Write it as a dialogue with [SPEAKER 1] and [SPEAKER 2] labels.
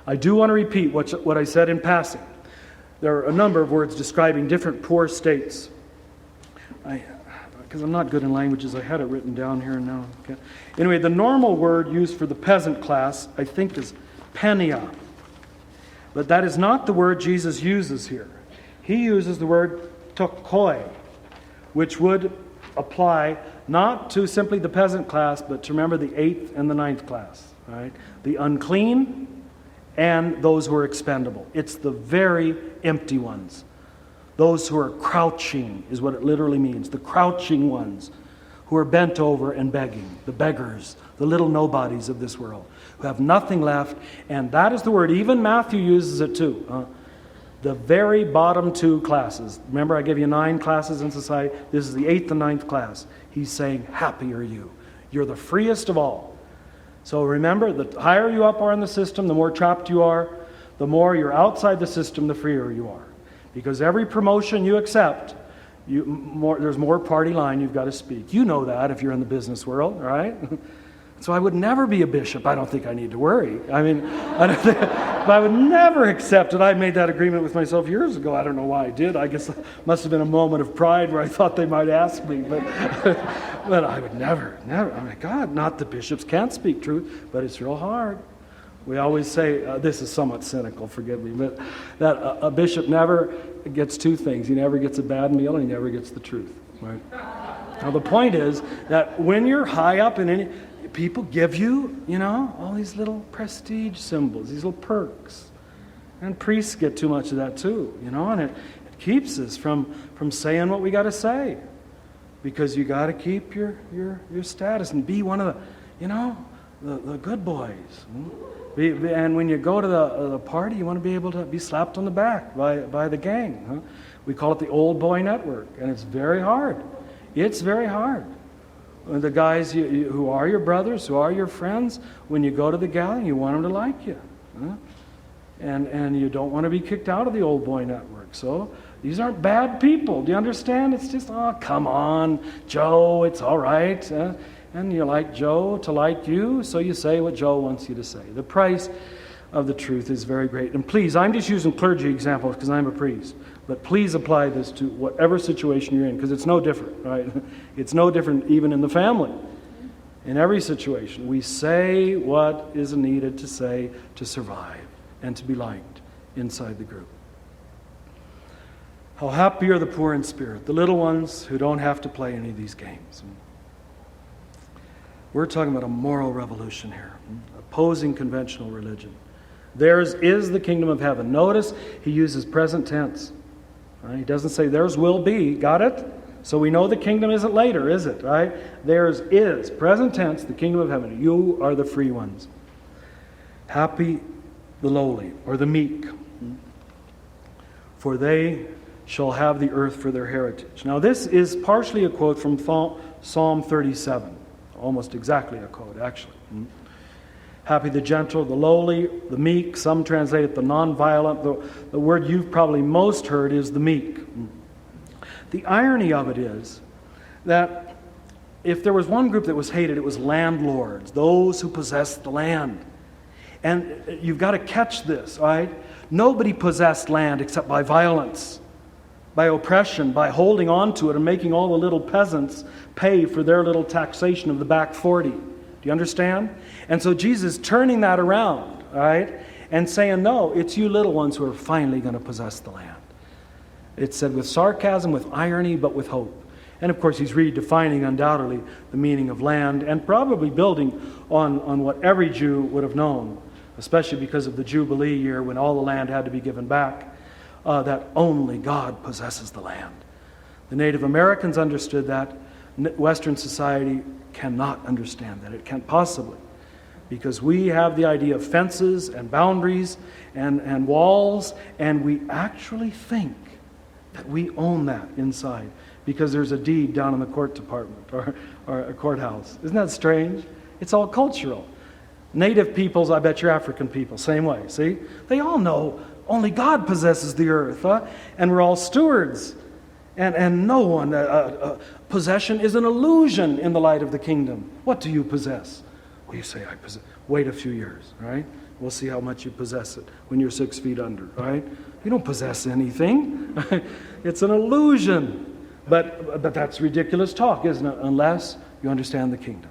[SPEAKER 1] I do want to repeat what I said in passing. There are a number of words describing different poor states. Because I'm not good in languages, I had it written down here now. Okay. Anyway, the normal word used for the peasant class, I think, is penia. But that is not the word Jesus uses here. He uses the word tokoi, which would apply not to simply the peasant class, but to remember the 8th and the 9th class. Right? The unclean and those who are expendable. It's the very empty ones. Those who are crouching is what it literally means. The crouching ones who are bent over and begging. The beggars, the little nobodies of this world, who have nothing left. And that is the word. Even Matthew uses it too. The very bottom 2 classes. Remember, I gave you 9 classes in society. This is the 8th and 9th class. He's saying, happy are you. You're the freest of all. So remember, the higher you up are in the system, the more trapped you are. The more you're outside the system, the freer you are. Because every promotion you accept, there's more party line you've got to speak. You know that if you're in the business world, right? So I would never be a bishop. I don't think I need to worry. I mean, I would never accept it. I made that agreement with myself years ago. I don't know why I did. I guess it must have been a moment of pride where I thought they might ask me. But, but I would never. Oh my God, not the bishops can't speak truth, but it's real hard. We always say, this is somewhat cynical, forgive me, but that a bishop never gets 2 things. He never gets a bad meal and he never gets the truth. Right? Now the point is that when you're high up in any... People give you, all these little prestige symbols, these little perks. And priests get too much of that too, and it keeps us from saying what we got to say. Because you got to keep your status and be one of the good boys. And when you go to the party, you want to be able to be slapped on the back by the gang. Huh? We call it the old boy network, and it's very hard. It's very hard. The guys who are your brothers, who are your friends, when you go to the gathering, you want them to like you. Huh? And you don't want to be kicked out of the old boy network. So these aren't bad people. Do you understand? It's just, oh, come on, Joe, it's all right. And you like Joe to like you, so you say what Joe wants you to say. The price of the truth is very great. And please, I'm just using clergy examples because I'm a priest. But please apply this to whatever situation you're in, because it's no different, right? It's no different even in the family. In every situation, we say what is needed to say to survive and to be liked inside the group. How happy are the poor in spirit, the little ones who don't have to play any of these games. We're talking about a moral revolution here, opposing conventional religion. Theirs is the kingdom of heaven. Notice he uses present tense. Right? He doesn't say theirs will be. Got it? So we know the kingdom isn't later, is it? Right? Theirs is, present tense, the kingdom of heaven. You are the free ones. Happy the lowly, or the meek, for they shall have the earth for their heritage. Now this is partially a quote from Psalm 37. Almost exactly a quote, actually. Happy the gentle, the lowly, the meek. Some translate it the non-violent. The word you've probably most heard is the meek. The irony of it is that if there was one group that was hated, it was landlords, those who possessed the land. And you've got to catch this, right? Nobody possessed land except by violence, by oppression, by holding on to it and making all the little peasants pay for their little taxation of the back 40. Do you understand? And so Jesus is turning that around, right? And saying, no, it's you little ones who are finally going to possess the land. It's said with sarcasm, with irony, but with hope. And of course, he's redefining undoubtedly the meaning of land and probably building on what every Jew would have known, especially because of the Jubilee year when all the land had to be given back, that only God possesses the land. The Native Americans understood that. Western society cannot understand that. It can't possibly. Because we have the idea of fences and boundaries and walls, and we actually think that we own that inside because there's a deed down in the court department or a courthouse. Isn't that strange? It's all cultural. Native peoples, I bet you're African people, same way. See? They all know only God possesses the earth, and we're all stewards. And no one, possession is an illusion in the light of the kingdom. What do you possess? Well, you say, I possess. Wait a few years, right? We'll see how much you possess it when you're 6 feet under, right? You don't possess anything. It's an illusion. But that's ridiculous talk, isn't it? Unless you understand the kingdom.